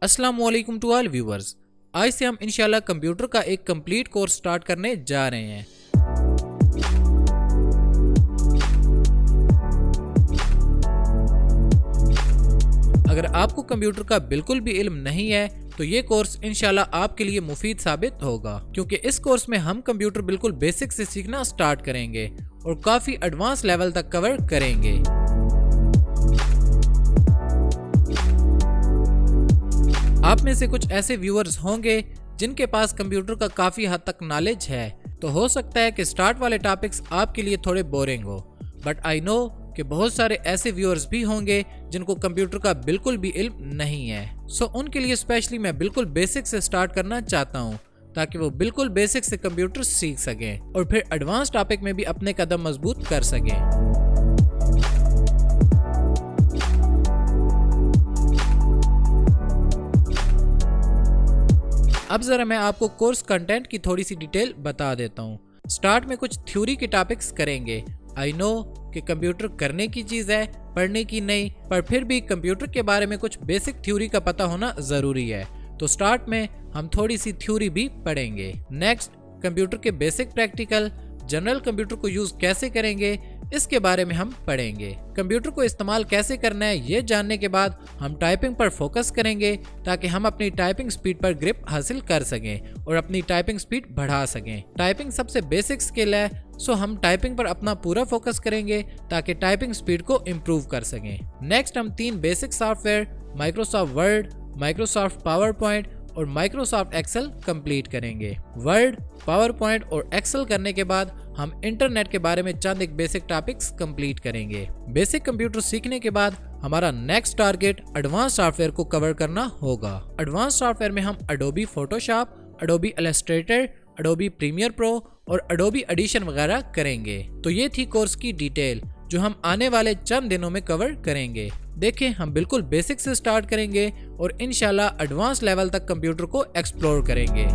अस्सलाम वालेकुम to all viewers. आज से हम इंशाल्लाह कंप्यूटर का एक कंप्लीट कोर्स स्टार्ट करने जा रहे हैं। अगर आपको कंप्यूटर का बिल्कुल भी इल्म नहीं है तो ये कोर्स इंशाल्लाह आपके लिए मुफीद साबित होगा, क्योंकि इस कोर्स में हम कंप्यूटर बिल्कुल बेसिक से सीखना स्टार्ट करेंगे और काफी एडवांस लेवल तक कवर करेंगे। आप में से कुछ ऐसे व्यूअर्स होंगे जिनके पास कंप्यूटर का काफी हद तक नॉलेज है, तो हो सकता है कि स्टार्ट वाले टॉपिक्स आपके लिए थोड़े बोरिंग हो, बट आई नो कि बहुत सारे ऐसे व्यूअर्स भी होंगे जिनको कंप्यूटर का बिल्कुल भी इल्म नहीं है। सो उनके लिए स्पेशली मैं बिल्कुल बेसिक से स्टार्ट करना चाहता हूँ ताकि वो बिल्कुल बेसिक से कंप्यूटर सीख सकें और फिर एडवांस टॉपिक में भी अपने कदम मजबूत कर सकें। अब जरा मैं आपको कोर्स कंटेंट की थोड़ी सी डिटेल बता देता हूँ। स्टार्ट में कुछ थ्योरी के टॉपिक्स करेंगे। आई नो कि कंप्यूटर करने की चीज है, पढ़ने की नहीं, पर फिर भी कंप्यूटर के बारे में कुछ बेसिक थ्योरी का पता होना जरूरी है, तो स्टार्ट में हम थोड़ी सी थ्योरी भी पढ़ेंगे। नेक्स्ट कंप्यूटर के बेसिक प्रैक्टिकल, जनरल कंप्यूटर को यूज कैसे करेंगे इसके बारे में हम पढ़ेंगे। कंप्यूटर को इस्तेमाल कैसे करना है ये जानने के बाद हम टाइपिंग पर फोकस करेंगे ताकि हम अपनी टाइपिंग स्पीड पर ग्रिप हासिल कर सकें और अपनी टाइपिंग स्पीड बढ़ा सकें। टाइपिंग सबसे बेसिक स्किल है, सो हम टाइपिंग पर अपना पूरा फोकस करेंगे ताकि टाइपिंग स्पीड को इम्प्रूव कर सकें। नेक्स्ट हम 3 basic software Microsoft word, Microsoft power point और माइक्रोसॉफ्ट एक्सेल कंप्लीट करेंगे। वर्ड, पावर पॉइंट और एक्सेल करने के बाद हम इंटरनेट के बारे में चंद एक बेसिक टॉपिक्स कंप्लीट करेंगे। बेसिक कंप्यूटर सीखने के बाद हमारा नेक्स्ट टारगेट एडवांस सॉफ्टवेयर को कवर करना होगा। एडवांस सॉफ्टवेयर में हम Adobe Photoshop, Adobe Illustrator, Adobe Premiere Pro और एडोबी एडिशन वगैरह करेंगे। तो ये थी कोर्स की डिटेल जो हम आने वाले चंद दिनों में कवर करेंगे। देखें, हम बिल्कुल बेसिक से स्टार्ट करेंगे और इंशाल्लाह एडवांस लेवल तक कंप्यूटर को एक्सप्लोर करेंगे।